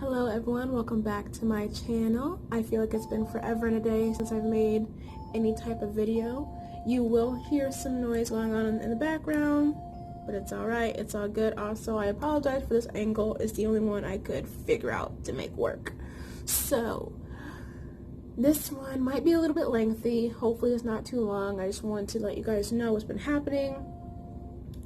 Hello everyone, welcome back to my channel. I feel like it's been forever and a day since I've made any type of video. You will hear some noise going on in the background, but it's alright, it's all good. Also, I apologize for this angle. It's the only one I could figure out to make work. So, this one might be a little bit lengthy. Hopefully it's not too long. I just wanted to let you guys know what's been happening,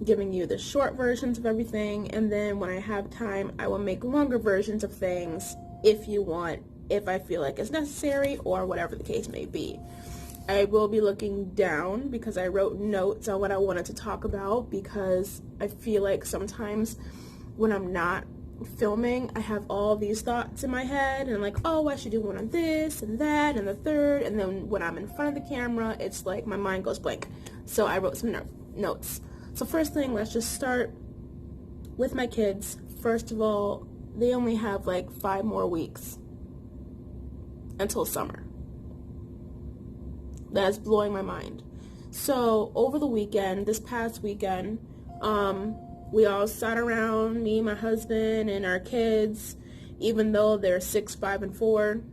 giving you the short versions of everything, and then when I have time I will make longer versions of things if you want, if I feel like it's necessary, or whatever the case may be. I will be looking down because I wrote notes on what I wanted to talk about, because I feel like sometimes when I'm not filming I have all these thoughts in my head and I'm like, oh, I should do one on this and that and the third, and then when I'm in front of the camera it's like my mind goes blank. So I wrote some notes. So first thing, let's just start with my kids. First of all, they only have like 5 more weeks until summer. That's blowing my mind. So over the weekend, this past weekend, we all sat around, me, my husband, and our kids, even though they're 6, 5, and 4,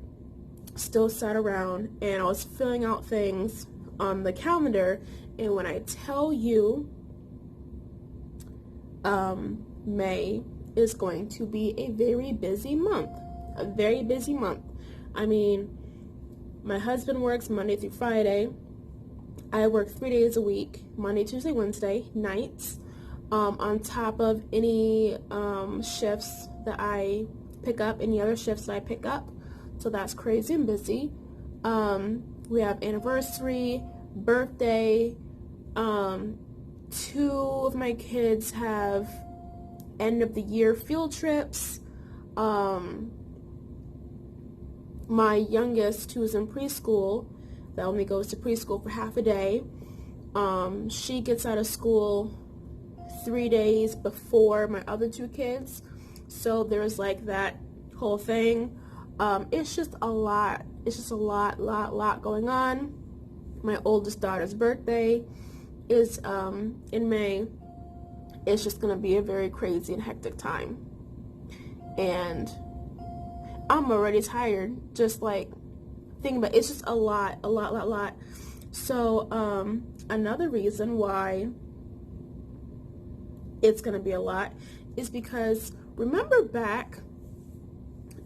still sat around, and I was filling out things on the calendar, and when I tell you, May is going to be a very busy month. A very busy month. I mean, my husband works Monday through Friday. I work 3 days a week, Monday, Tuesday, Wednesday, nights, on top of any shifts that I pick up, any other shifts that I pick up. So that's crazy and busy. We have anniversary, birthday, 2 of my kids have end of the year field trips. My youngest, who's in preschool, that only goes to preschool for half a day, she gets out of school 3 days before my other 2 kids. So there's like that whole thing. It's just a lot. It's just a lot going on. My oldest daughter's birthday is in May. It's just gonna be a very crazy and hectic time, and I'm already tired just like thinking about it. It's just a lot. So another reason why it's gonna be a lot is because remember back,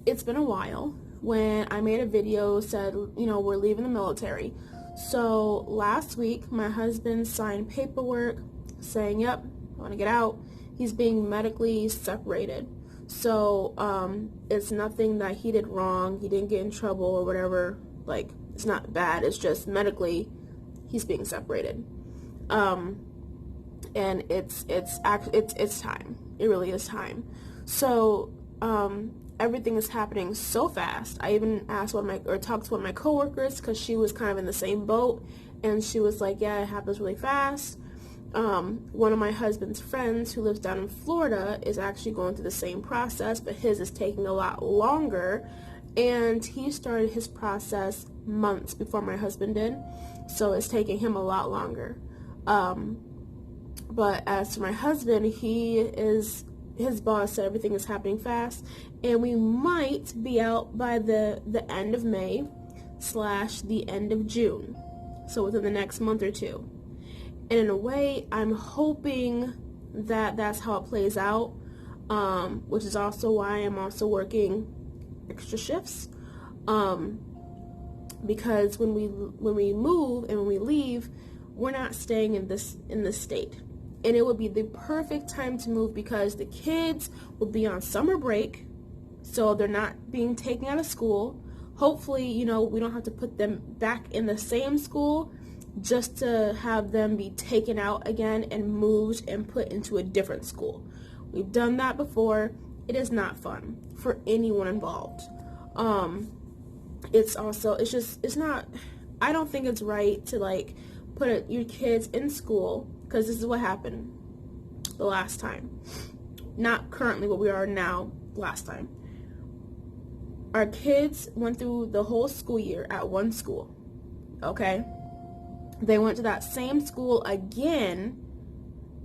it's been a while, when I made a video said, you know, we're leaving the military. So last week, my husband signed paperwork saying, yep, I want to get out. He's being medically separated. So it's nothing that he did wrong. He didn't get in trouble or whatever. Like, it's not bad. It's just medically he's being separated. And it's time. It really is time. So everything is happening so fast. I even asked talked to one of my coworkers, because she was kind of in the same boat, and she was like, yeah, it happens really fast. One of my husband's friends who lives down in Florida is actually going through the same process, but his is taking a lot longer, and he started his process months before my husband did, so it's taking him a lot longer. But as for my husband, his boss said everything is happening fast, and we might be out by the end of May / the end of June, so within the next month or 2. And in a way, I'm hoping that that's how it plays out, which is also why I'm also working extra shifts, because when we move and when we leave, we're not staying in this state. And it would be the perfect time to move, because the kids will be on summer break, so they're not being taken out of school. Hopefully, you know, we don't have to put them back in the same school just to have them be taken out again and moved and put into a different school. We've done that before. It is not fun for anyone involved. It's not, I don't think it's right to like put your kids in school, because this is what happened the last time. Not currently what we are now, last time. Our kids went through the whole school year at one school, okay? They went to that same school again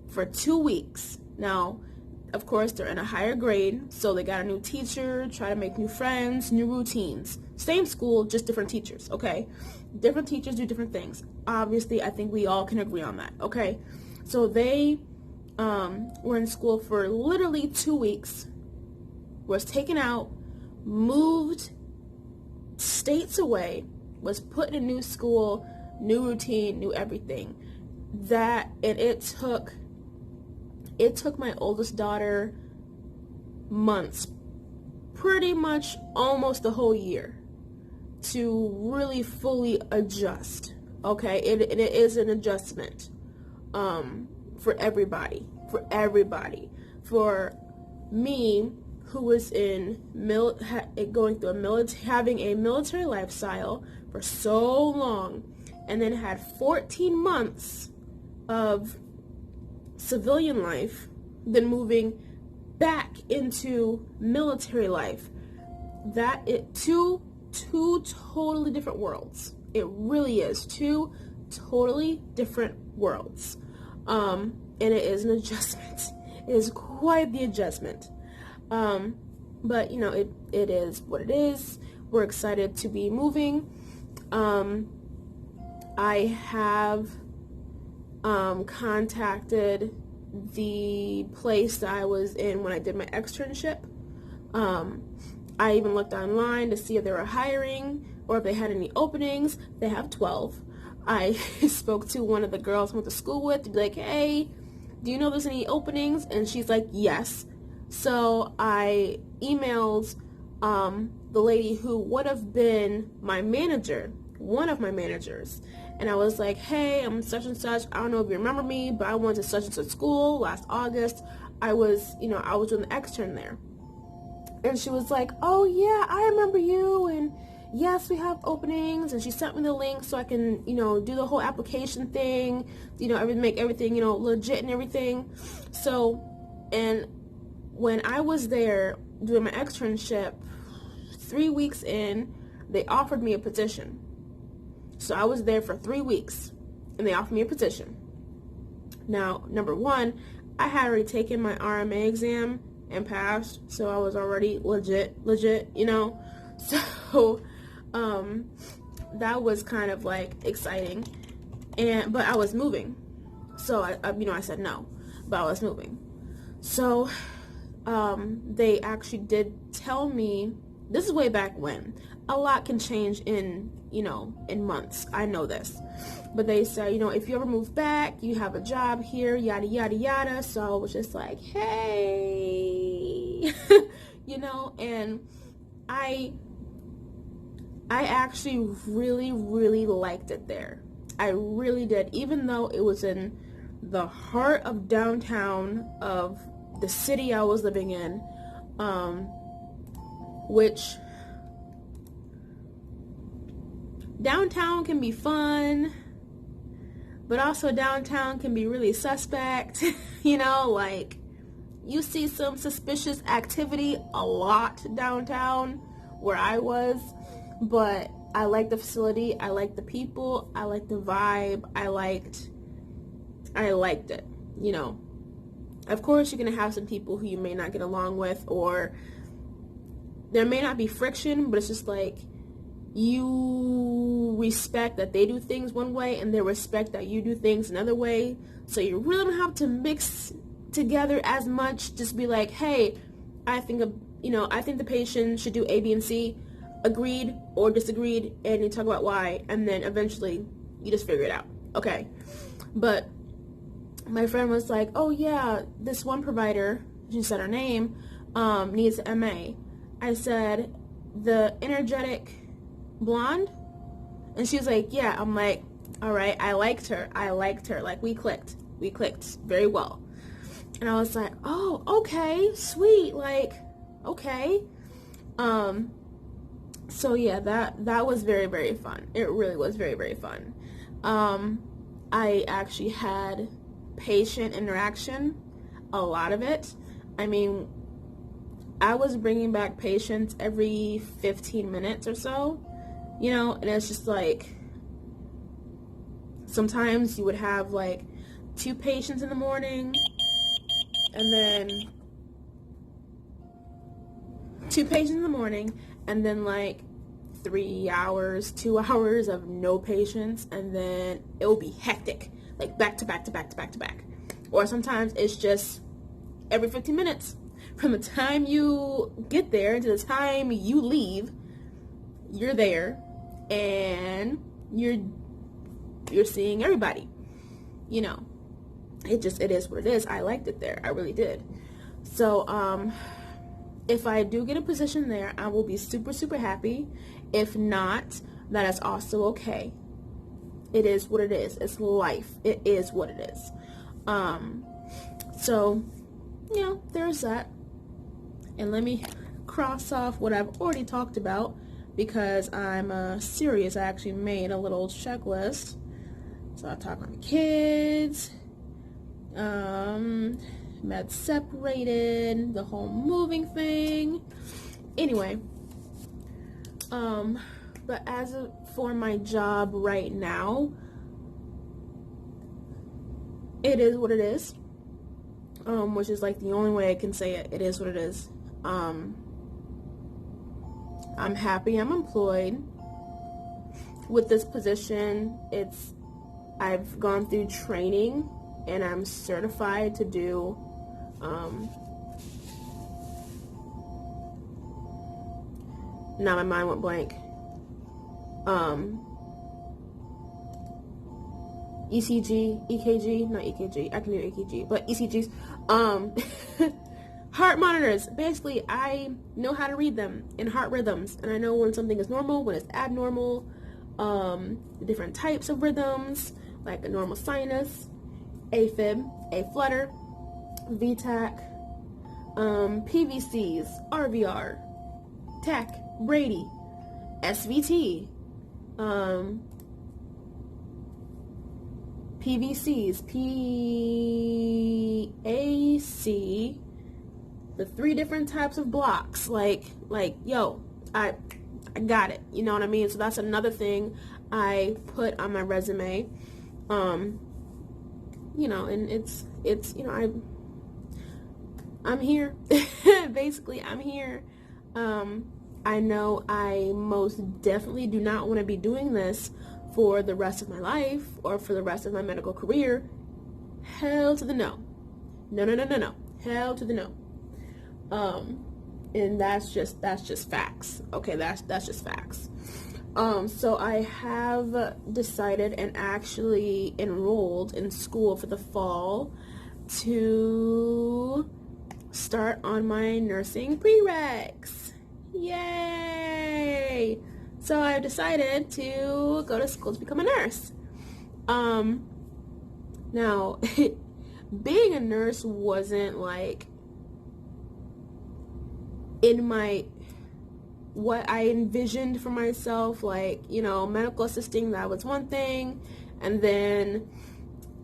for 2 weeks. Now, of course, they're in a higher grade, so they got a new teacher, try to make new friends, new routines. Same school, just different teachers, okay? Different teachers do different things. Obviously, I think we all can agree on that, okay? So they were in school for literally 2 weeks, was taken out, moved states away, was put in a new school, new routine, new everything. And it took my oldest daughter months, pretty much almost the whole year, to really fully adjust. Okay, it is an adjustment for everybody. For me, who was going through having a military lifestyle for so long, and then had 14 months of civilian life, then moving back into military life. Two totally different worlds. It really is two totally different worlds. And it is an adjustment. It is quite the adjustment. But you know, it is what it is. We're excited to be moving. I have contacted the place that I was in when I did my externship. I even looked online to see if they were hiring or if they had any openings. They have 12. I spoke to one of the girls I went to school with to be like, hey, do you know if there's any openings? And she's like, yes. So I emailed the lady who would have been my manager, one of my managers. And I was like, hey, I'm such and such. I don't know if you remember me, but I went to such and such school last August. I was doing the extern there. And she was like, oh yeah, I remember you, and yes, we have openings. And she sent me the link so I can, do the whole application thing, make everything, legit and everything. So, and when I was there doing my externship, 3 weeks in, they offered me a position. So I was there for 3 weeks, and they offered me a position. Now, number one, I had already taken my RMA exam and passed, so I was already legit, So, that was kind of like exciting, but I was moving, so I said no, but I was moving. So, they actually did tell me, this is way back when. A lot can change in months. I know this. But they said, if you ever move back, you have a job here, yada, yada, yada. So I was just like, hey, and I actually really, really liked it there. I really did, even though it was in the heart of downtown of the city I was living in, which downtown can be fun, but also downtown can be really suspect. Like you see some suspicious activity a lot downtown where I was, but I liked the facility, I liked the people, I liked the vibe, I liked it. Of course you're gonna have some people who you may not get along with, or there may not be friction, but it's just like you respect that they do things one way and they respect that you do things another way. So you really don't have to mix together as much. Just be like, hey, I think the patient should do A, B, and C. Agreed or disagreed, and you talk about why, and then eventually you just figure it out. Okay. But my friend was like, oh yeah, this one provider, she said her name, needs an MA. I said, the energetic blonde? And she was like, yeah. I'm like, all right, I liked her. Like, we clicked very well. And I was like, oh, okay, sweet, like, okay. So yeah, that was very, very fun. It really was very, very fun. I actually had patient interaction, a lot of it. I mean, I was bringing back patients every 15 minutes or so, and it's just like, sometimes you would have like 2 patients in the morning, and then 2 patients in the morning, and then like 3 hours, 2 hours of no patients, and then it will be hectic, like back to back to back to back to back. Or sometimes it's just every 15 minutes. From the time you get there to the time you leave, you're there, and you're seeing everybody. You know, it is what it is. I liked it there. I really did. So, if I do get a position there, I will be super, super happy. If not, that is also okay. It is what it is. It's life. It is what it is. So, you know, there's that. And let me cross off what I've already talked about, because I'm serious. I actually made a little checklist. So I talked about my kids, med separated, the whole moving thing. Anyway, but as for my job right now, it is what it is. Which is like the only way I can say it. It is what it is. I'm happy I'm employed with this position. I've gone through training and I'm certified to do now my mind went blank. ECG, EKG, not EKG, I can do EKG, but ECGs, heart monitors. Basically, I know how to read them in heart rhythms, and I know when something is normal, when it's abnormal, the different types of rhythms, like a normal sinus, AFib, A-flutter, VTach, PVCs, RVR, TAC, Brady, SVT, PVCs, PAC, the 3 different types of blocks. Like, yo, I got it. You know what I mean? So that's another thing I put on my resume. You know, and it's you know, I'm here. Basically, I'm here. I know I most definitely do not want to be doing this for the rest of my life or for the rest of my medical career. Hell to the no. No. Hell to the no. And that's just facts. Okay, that's just facts. So I have decided and actually enrolled in school for the fall to start on my nursing prereqs. Yay! So I decided to go to school to become a nurse. Now, being a nurse wasn't like in what I envisioned for myself. Like, you know, medical assisting, that was one thing. And then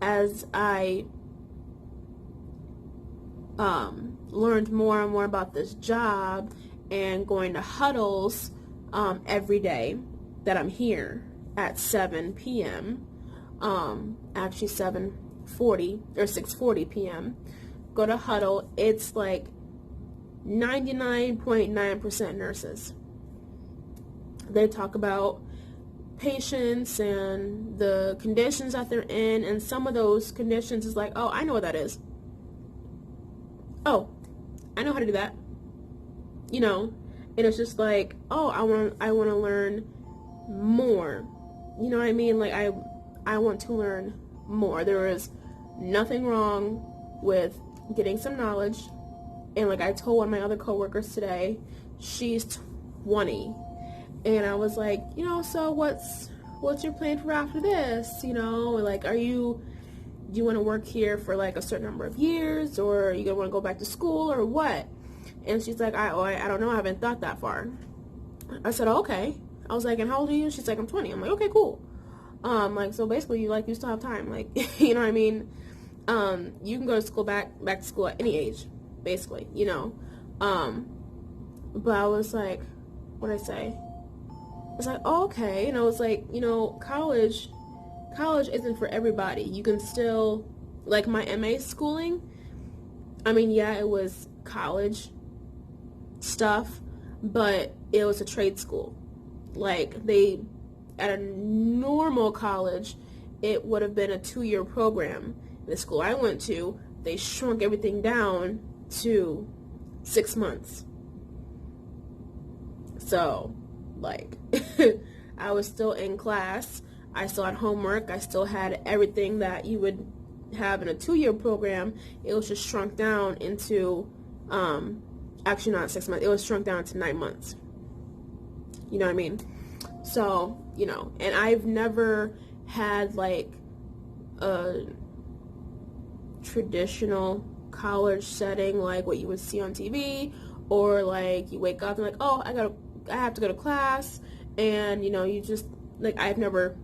as I learned more and more about this job and going to huddles every day that I'm here at 7 p.m. Actually 7:40 or 6:40 p.m. Go to huddle. It's like 99.9% nurses. They talk about patients and the conditions that they're in, and some of those conditions is like, oh, I know what that is. Oh, I know how to do that. You know, and it's just like, oh, I want to learn more. You know what I mean? Like I want to learn more. There is nothing wrong with getting some knowledge. And like I told one of my other coworkers today, she's 20, and I was like, you know, so what's your plan for after this? You know, like, do you want to work here for like a certain number of years, or are you gonna want to go back to school, or what? And she's like, I don't know, I haven't thought that far. I said, oh, okay. I was like, and how old are you? She's like, I'm 20. I'm like, okay, cool. Like, so basically, you still have time, like, you know what I mean? You can go to school back to school at any age, basically, you know. But I was like, what'd I say? I was like, oh, okay. And I was like, you know, college isn't for everybody. You can still, like my MA schooling, I mean, yeah, it was college stuff, but it was a trade school. Like, at a normal college, it would have been a 2-year program. The school I went to, they shrunk everything down to 6 months. So, like, I was still in class. I still had homework. I still had everything that you would have in a 2-year program. It was just shrunk down into, actually not 6 months. It was shrunk down to 9 months. You know what I mean? So, you know, and I've never had, like, a traditional college setting like what you would see on TV, or like you wake up and like, oh, I have to go to class, and you know, you just, like, I've never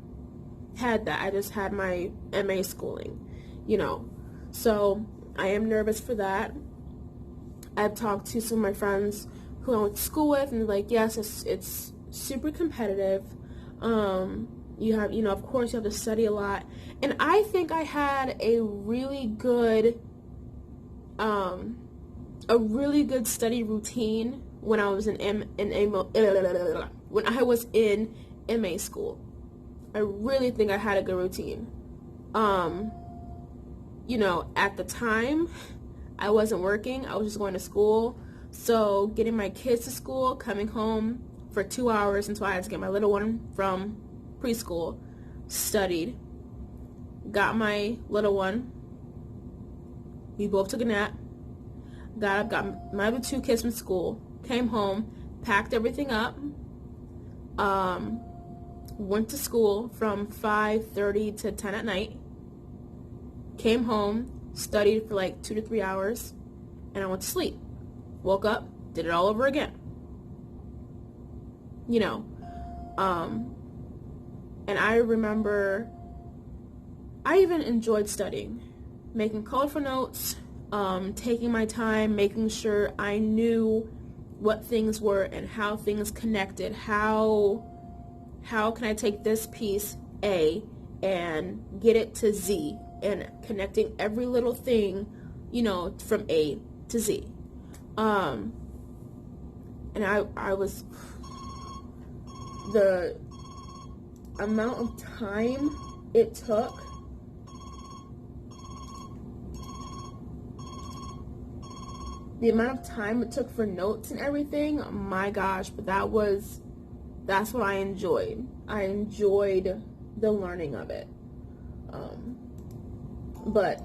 had that. I just had my MA schooling, you know. So I am nervous for that. I've talked to some of my friends who I went to school with, and they're like, yes, it's super competitive. You have, you know, of course you have to study a lot. And I think I had a really good study routine when I was in MA school. I really think I had a good routine. You know, at the time, I wasn't working. I was just going to school. So getting my kids to school, coming home for 2 hours until I had to get my little one from preschool, studied, got my little one, we both took a nap, got up, got my other 2 kids from school, came home, packed everything up, went to school from 5:30 to 10 at night, came home, studied for like 2 to 3 hours, and I went to sleep. Woke up, did it all over again. You know, and I remember I even enjoyed studying, making colorful notes, taking my time, making sure I knew what things were and how things connected. How can I take this piece A and get it to Z, and connecting every little thing, you know, from A to Z. And I was, the amount of time it took for notes and everything, oh my gosh, but that's what I enjoyed. I enjoyed the learning of it. But,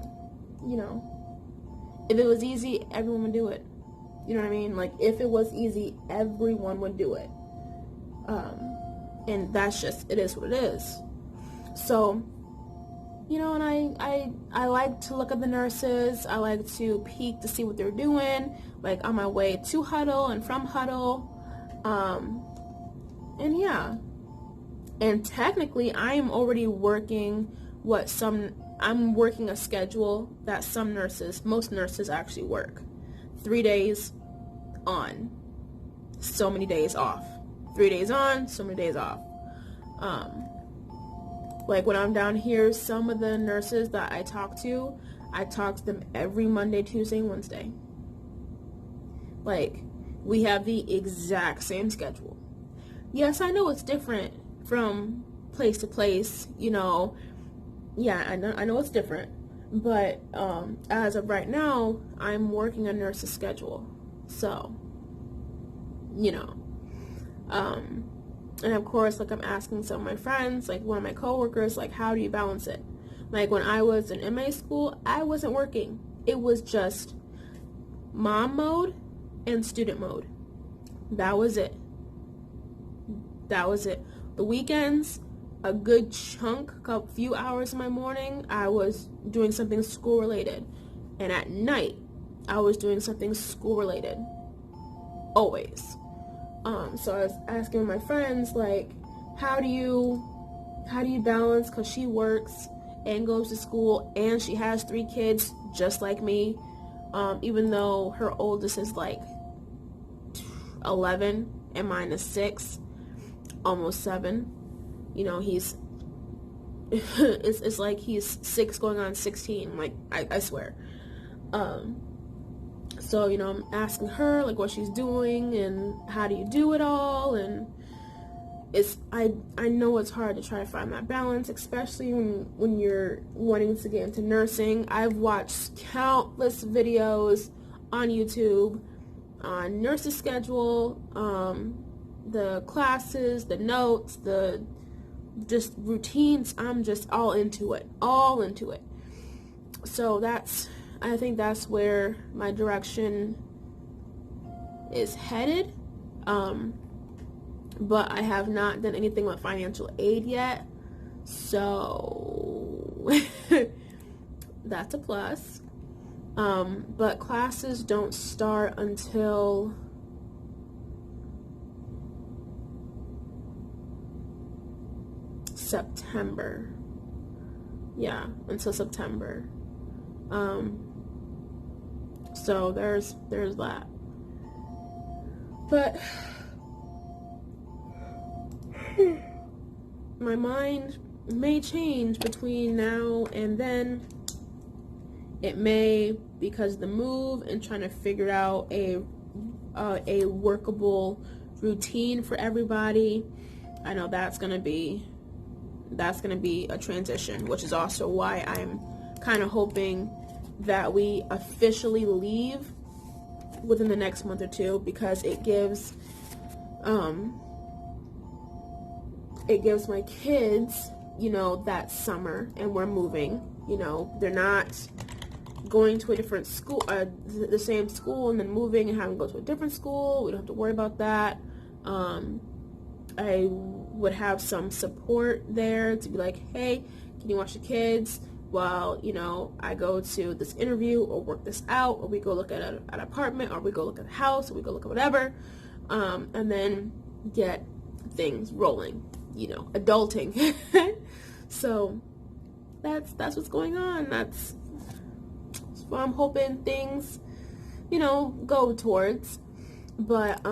you know, if it was easy, everyone would do it. You know what I mean? Like, if it was easy, everyone would do it. And that's just, it is what it is. So, you know, and I like to look at the nurses. I like to peek to see what they're doing, like on my way to huddle and from huddle. And yeah. And technically, I am already working I'm working a schedule that most nurses actually work. 3 days on, so many days off. 3 days on, so many days off. Like when I'm down here, some of the nurses that I talk to them every Monday, Tuesday, and Wednesday. Like, we have the exact same schedule. Yes, I know it's different from place to place, you know. Yeah, I know it's different. But as of right now, I'm working a nurse's schedule. So, you know. And of course, like, I'm asking some of my friends, like one of my coworkers, like, how do you balance it? Like, when I was in MA school, I wasn't working. It was just mom mode and student mode. That was it. The weekends, a good chunk, a few hours in my morning, I was doing something school related. And at night, I was doing something school related. Always. So I was asking my friends, like, how do you balance, because she works and goes to school and she has 3 kids just like me, even though her oldest is like 11 and mine is 6, almost 7. You know, he's it's like he's 6 going on 16, like, I swear. So, you know, I'm asking her like what she's doing and how do you do it all, and I know it's hard to try to find that balance, especially when you're wanting to get into nursing. I've watched countless videos on YouTube on nurses' schedule, the classes, the notes, the just routines. I'm just all into it. So I think that's where my direction is headed. But I have not done anything with financial aid yet, so that's a plus. But classes don't start until September. Yeah, until September. So there's that. But my mind may change between now and then. It may, because of the move and trying to figure out a workable routine for everybody. I know that's gonna be a transition, which is also why I'm kind of hoping that we officially leave within the next month or two, because it gives my kids, you know, that summer, and we're moving, you know, they're not going to a different school, the same school, and then moving and having to go to a different school. We don't have to worry about that. I would have some support there to be like, hey, can you watch the kids while, you know, I go to this interview or work this out, or we go look at an apartment, or we go look at a house, or we go look at whatever, and then get things rolling, you know, adulting. So that's what's going on. That's what I'm hoping things, you know, go towards. But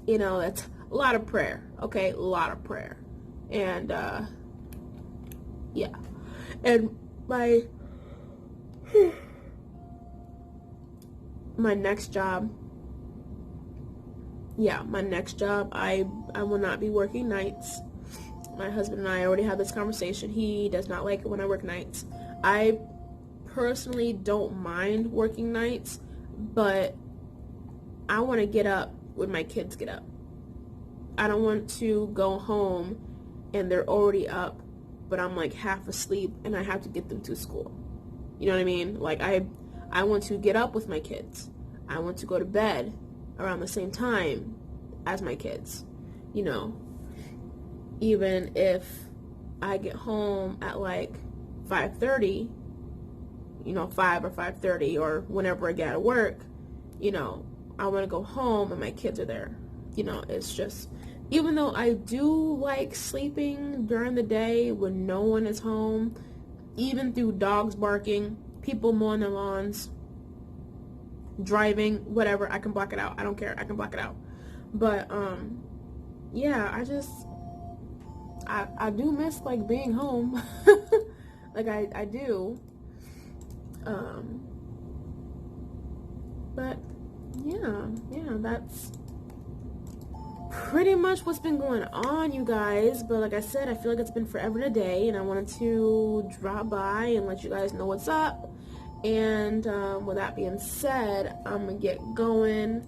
you know, it's a lot of prayer, okay? A lot of prayer. And yeah. And my next job, I will not be working nights. My husband and I already had this conversation. He does not like it when I work nights. I personally don't mind working nights, but I want to get up when my kids get up. I don't want to go home and they're already up, but I'm like half asleep and I have to get them to school. You know what I mean? Like I want to get up with my kids. I want to go to bed around the same time as my kids. You know, even if I get home at like 5:30, you know, 5 or 5:30, or whenever I get out of work, you know, I want to go home and my kids are there. You know, it's just, even though I do like sleeping during the day when no one is home, even through dogs barking, people mowing their lawns, driving, whatever, I can block it out. I don't care. I can block it out. But, yeah, I do miss, like, being home. Like, I do. But, yeah, that's pretty much what's been going on, you guys. But like I said, I feel like it's been forever and a day, and I wanted to drop by and let you guys know what's up. And with that being said, I'm gonna get going.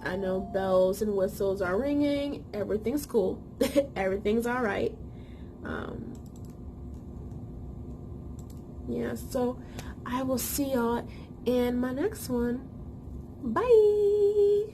I know bells and whistles are ringing. Everything's cool. Everything's all right. Yeah, so I will see y'all in my next one. Bye.